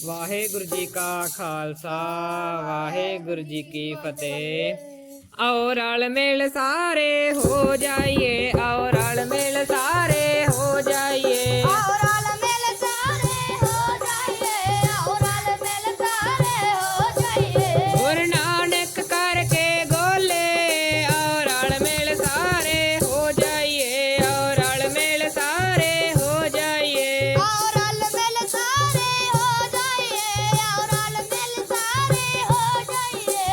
ਵਾਹਿਗੁਰੂ ਜੀ ਕਾ ਖਾਲਸਾ ਵਾਹਿਗੁਰੂ ਜੀ ਕੀ ਫਤਿਹ। आओ रल मिल सारे हो जाइए, आओ रल मिल सारे हो जाइए, आओ रल मिल सारे हो जाइए, आओ रल मिल सारे हो जाइए। गुरु नानक करके गोले आओ रल मिल सारे हो जाइए, आओ रल मिल सारे हो जाइए, आओ रल मिल सारे हो जाइए, आओ रल मिल सारे हो जाइए।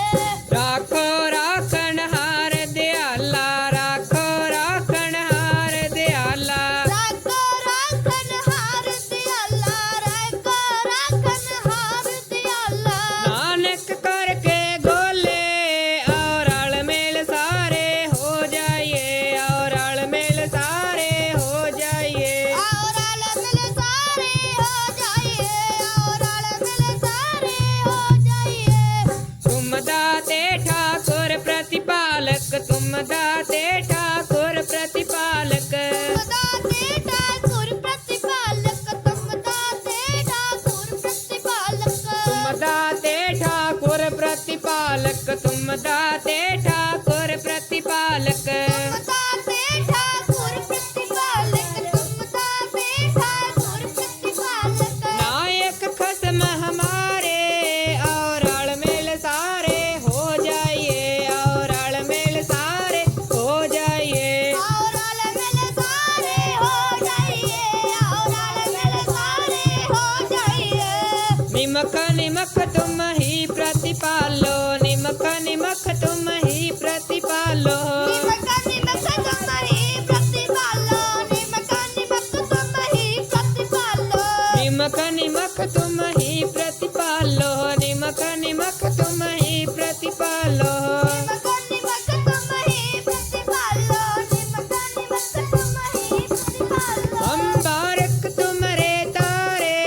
राखो राखन हार दयाला, राखो राखन हार दयाला, राखो राखन हार दयाला, राखो राखन हार दयाला। नानक करके गोले आओ रल मिल सारे हो जाइए, आओ रल मिल सारे हो जाइए, आओ रल मिल सारे हो जाइए, आओ रल मिल सारे हो जाइए। तुम दाते ठाकुर प्रतिपालक, तुम दाते ठाकुर प्रतिपालक, तुम दाते ठाकुर प्रतिपालक, तुम दाते ठाकुर प्रतिपालक। तुम दाते ठाकुर प्रतिपालक, तुम दाते ठाकुर प्रतिपालक। तुम दाते ठाकुर प्रतिपालक, तुम दाते ठाकुर प्रतिपालक। नायक खसम हमारे आओ रल मिल सारे हो जाइए, आओ रल मिल सारे हो जाइए, आओ रल मिल सारे हो जाइए, आओ रल मिल सारे हो जाइए। निमक निमक तुम ही प्रतिपालो, निमक निमक तुम ही प्रतिपालो, निमक निमक तुम ही प्रतिपालो, निमक निमक तुम ही प्रतिपालो। निमक निमक तुम ही प्रतिपालो, निमक निमक तुम ही प्रतिपालो। निमक निमक तुम ही प्रतिपालो, निमक निमक तुम ही प्रतिपालो। हम बारक तुमरे तारे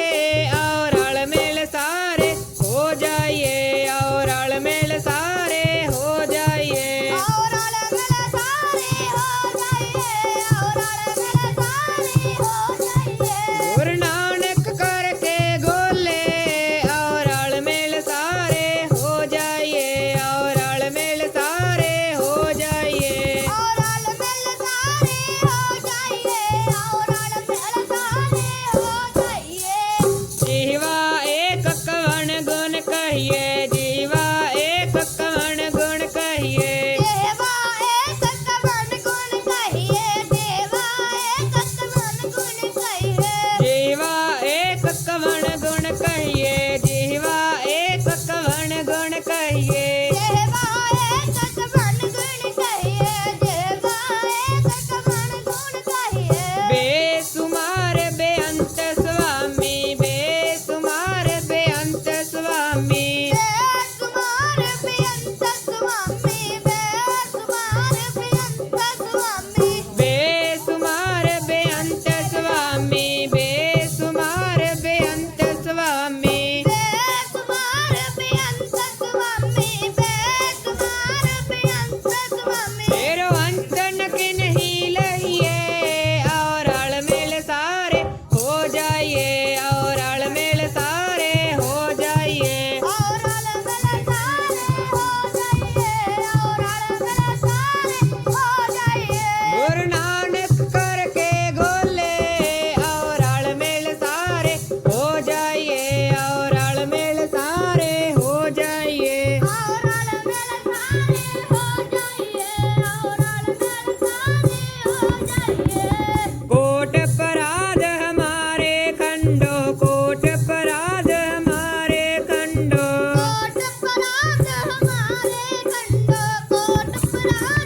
आओ रल मिल सारे हो जाइए, आओ रल मिल सारे हो जाइए, आओ रल मिल सारे हो जाइए, आओ रल मिल सारे हो जाइए। गुरु नानक करके गोले आओ रल मिल सारे हो जाइए, आओ रल मिल सारे हो जाइए, आओ रल मिल सारे हो जाइए, आओ रल मिल सारे हो जाइए। जीवा एक कवन गुण कहिए, जीवा एक कवन गुण कहिए, देवा एक कवन गुण कहिए, देवा एक कवन गुण कहिए। जीवा एक कवन गुण कहिए, जीवा एक कवन गुण कहिए, देवा एक कवन गुण कहिए, देवा एक कवन गुण कहिए। बेसुमार बेअंत स्वामी, बेसुमार बेअंत स्वामी, बेसुमार बेअंत स्वामी, बेसुमार बेअंत स्वामी। बेसुमार बेअंत स्वामी, बेसुमार बेअंत स्वामी, बेसुमार बेअंत स्वामी, बेसुमार बेअंत स्वामी। तेरो अंत न किन्ही लहिए आओ रल मिल सारे हो जाइए, आओ रल मिल सारे हो जाइए, आओ रल मिल सारे हो जाइए, आओ रल मिल सारे हो जाइए। गुरु नानक करके गोले आओ रल मिल सारे हो जाइए, आओ रल मिल सारे हो जाइए, आओ रल मिल सारे हो जाइए, आओ रल मिल सारे हो जाइए। कोट अपराध हमारे खंडो, कोट अपराध हमारे खंडो, कोट अपराध हमारे खंडो, कोट अपराध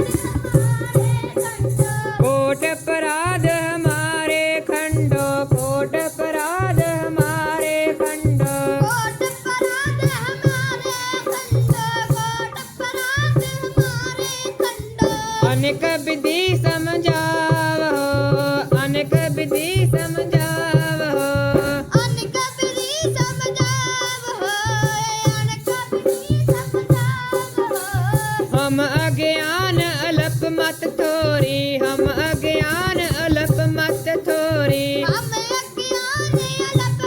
हमारे खंडो। कोट अपराध हमारे खंडो, कोट अपराध हमारे खंडो, कोट अपराध हमारे खंडो, कोट अपराध हमारे खंडो। अनेक विधि समझावो, अनेक विधि समझावो, अनेक विधि समझावो, अनेक विधि समझावो। हम अज्ञान अल्प मत थोरी, हम अज्ञान अल्प मत थोरी, हम अज्ञान अलप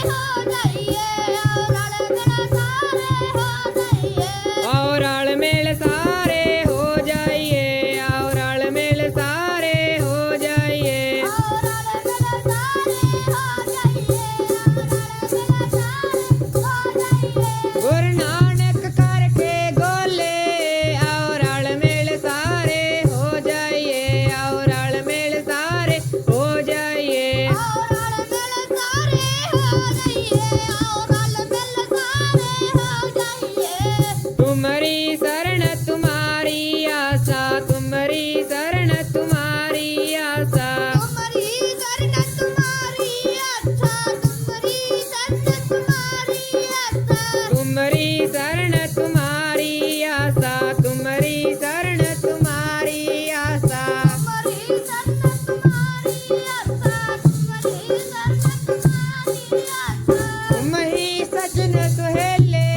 ਹੋ ਜਾਈਏ ਆਓ ਰਲ ਮਿਲ ਸਾਰੇ ਹੋ ਜਾਈਏ ਆਓ ਰਲ ਮਿਲ ਸਾਰੇ ਹੋ ਜਾਈਏ ਆਓ ਰਲ ਮਿਲ ਸਾਰੇ ਹੋ ਜਾਈਏ ਆਓ ਰਲ ਮਿਲ ਸਾਰੇ ਹੋ ਜਾਈਏ ਆਓ ਰਲ ਮਿਲ ਸਾਰੇ ਹੋ ਜਾਈਏ ਗੁਰੂ ਨਾਨਕ ਕਰਕੇ ਗੋਲੇ ਆਓ ਰਲ ਮਿਲ ਸਾਰੇ ਹੋ ਜਾਈਏ ਆਓ ਰਲ ਮਿਲ ਸਾਰੇ ਹੋ ਜਾਈਏ ਆਓ ਰਲ ਮਿਲ ਸਾਰੇ ਹੋ ਜਾਈਏ ਆਓ ਰਲ ਮਿਲ ਸਾਰੇ ਹੋ ਜਾਈਏ ਤੁਮਰੀ शरण तुम्हारी आशा तुमरी शरण तुम्हारी आशा ਤੁਮਰੀ ਸ਼ਰਨ ਤੁਮਾਰੀ ਆਸਾ ਤੁਮਰੀ ਸ਼ਰਨ ਤੁਮਾਰੀ ਆਸਾ तुमरी शरण तुम्हारी आशा तुमरी शरण तुम्हारी आशा ਤੁਮਰੀ ਸ਼ਰਨ ਤੁਮਾਰੀ ਆਸਾ ਤੁਮਰੀ ਸ਼ਰਨ ਤੁਮਾਰੀ ਆਸਾ तुम ही सजन सुहेले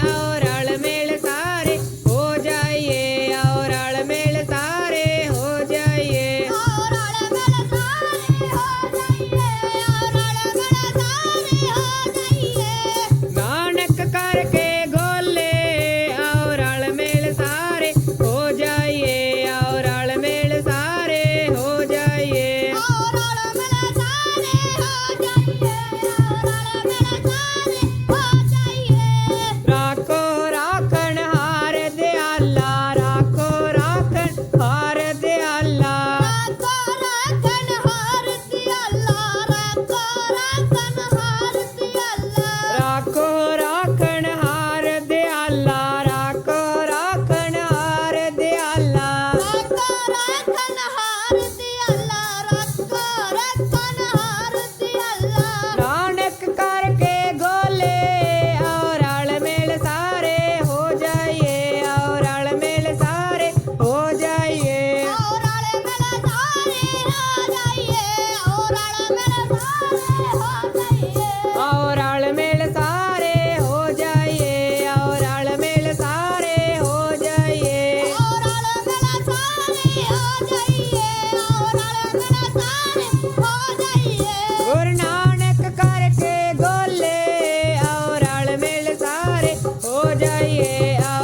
आओ रल मिल सारे हो जाइए आओ रल मिल सारे हो जाइए ਆਓ ਰਲ ਮਿਲ ਸਾਰੇ ਹੋ ਜਾਈਏ ਆਓ ਰਲ ਮਿਲ ਸਾਰੇ ਹੋ ਜਾਈਏ नानक करके गोले आओ रल मिल सारे हो जाइए आओ रल मिल सारे हो जाइए ਆਓ ਰਲ ਮਿਲ ਸਾਰੇ ਹੋ ਜਾਈਏ ਆਓ ਰਲ ਮਿਲ ਸਾਰੇ ਹੋ ਜਾਈਏ राखो राखण हार दयाला राखो राखण हार दयाला ਰਾਖੋ ਰਾਖਣ ਹਾਰ ਦਿਆਲਾ ਰਾਖੋ ਰਾਖਣ ਹਾਰ ਦਿਆਲਾ राखो राखण हार दयाला राखो राखण हार दयाला ਰਾਖੋ ਰਾਖਣ ਹਾਰ ਦਿਆਲਾ ਰਾਖੋ ਰਾਖਣ ਹਾਰ ਦਿਆਲਾ नानक करके गोले आओ रल मिल सारे हो जाइए आओ रल मिल सारे हो जाइए ਆਓ ਰਲ ਮਿਲ ਸਾਰੇ ਹੋ ਜਾਈਏ ਆਓ ਰਲ ਮਿਲ ਸਾਰੇ ਹੋ ਜਾਈਏ आओ रल मिल सारे हो जाइए आओ रल मिल सारे हो जाइए ਆਓ ਰਲ ਮਿਲ ਸਾਰੇ ਹੋ ਜਾਈਏ ਆਓ ਰਲ ਮਿਲ ਸਾਰੇ ਹੋ ਜਾਈਏ गुरु नानक करके गोले आओ रल मिल सारे हो जाइए आओ